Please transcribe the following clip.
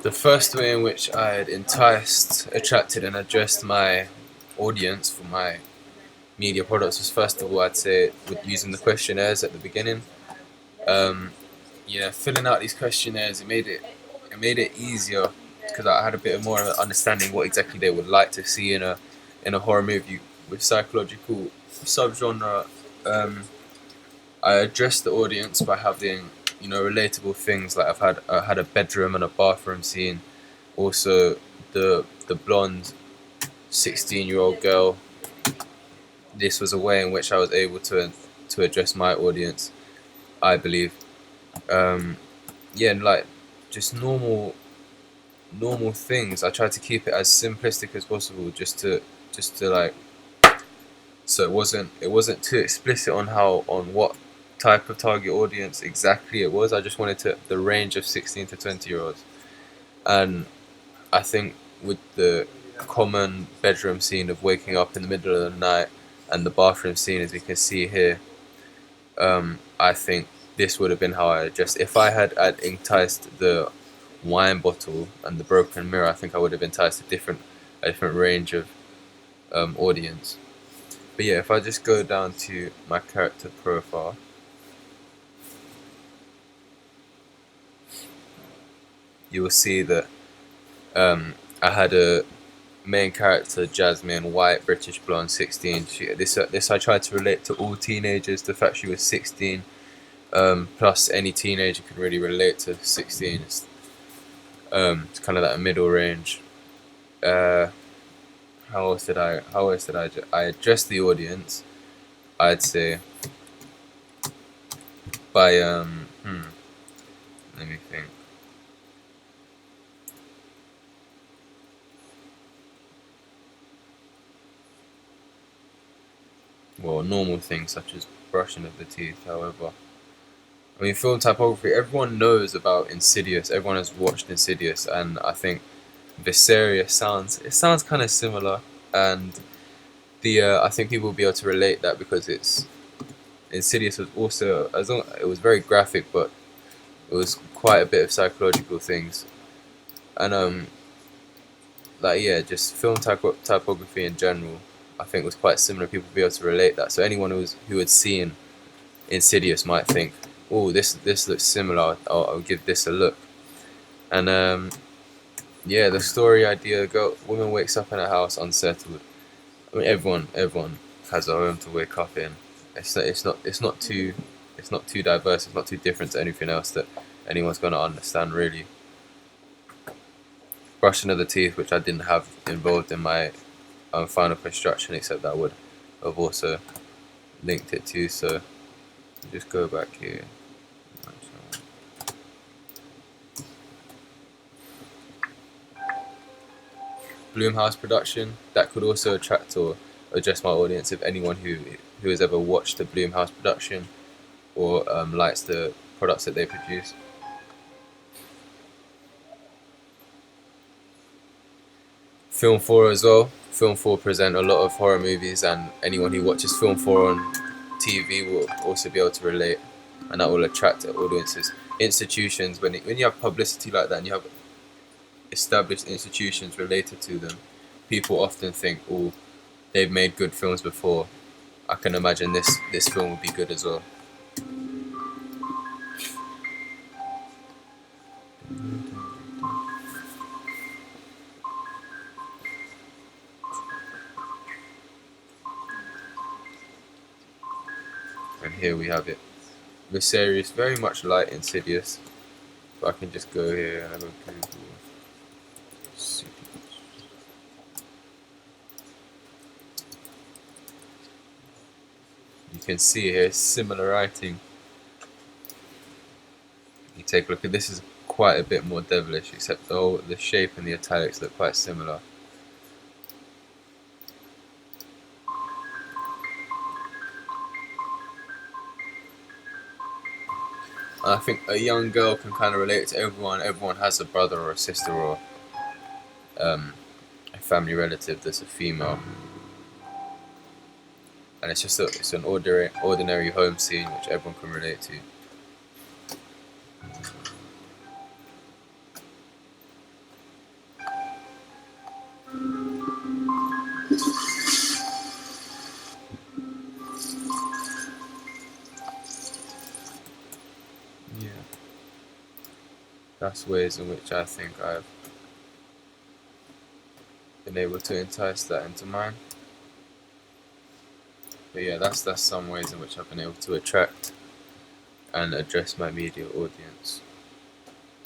The first way in which I had enticed, attracted, and addressed my audience for my media products was, first of all, I'd say, with using the questionnaires at the beginning. Um, Filling out these questionnaires, it made it easier because I had a bit more of an understanding what exactly they would like to see in a horror movie with psychological subgenre. Um, I addressed the audience by having relatable things like I had a bedroom and a bathroom scene. Also, the blonde 16-year-old girl. This was a way in which I was able to address my audience, I believe. Um, yeah, and like just normal things. I tried to keep it as simplistic as possible, just to like, so it wasn't too explicit on what type of target audience exactly it was. I just wanted to the range of 16 to 20 year olds, and I think with the common bedroom scene of waking up in the middle of the night and the bathroom scene, as we can see here, I think this would have been how I addressed. If I had enticed the wine bottle and the broken mirror, I think I would have enticed a different range of audience. But yeah, if I just go down to my character profile, you will see that I had a main character, Jasmine, white, British blonde, 16. This I tried to relate to all teenagers. The fact she was 16, plus any teenager can really relate to 16. It's kind of that middle range. Uh, how else did I address the audience? I'd say by let me think. Well, normal things such as brushing of the teeth. However, I mean, film typography. Everyone knows about Insidious. Everyone has watched Insidious, and I think Viseria sounds kind of similar, and the I think people will be able to relate that because it's Insidious was also, as long it was very graphic, but it was quite a bit of psychological things, and like yeah, just film typography in general, I think was quite similar. People will be able to relate that. So anyone who had seen Insidious might think, oh, this looks similar. I'll give this a look, and yeah, the story idea: girl, woman wakes up in a house unsettled. I mean, everyone has a home to wake up in. It's not too diverse. It's not too different to anything else that anyone's gonna understand really. Brushing of the teeth, which I didn't have involved in my final construction, except that I would have also linked it to. So just go back here. Bloomhouse production, that could also attract or address my audience if anyone who has ever watched a Bloomhouse production or likes the products that they produce. Film 4 as well. Film 4 present a lot of horror movies, and anyone who watches Film 4 on TV will also be able to relate, and that will attract audiences. Institutions, when you have publicity like that and you have established institutions related to them, people often think, oh, they've made good films before. I can imagine this film would be good as well. And here we have it. Mysterious, very much like Insidious. But I can just go here and have a Google. You can see here similar writing. You take a look at this, is quite a bit more devilish, except the shape and the italics look quite similar. And I think a young girl can kind of relate to everyone. Everyone has a brother or a sister or um, a family relative that's a female, and it's an ordinary home scene which everyone can relate to. That's ways in which I think I've been able to entice that into mine. But yeah, that's some ways in which I've been able to attract and address my media audience.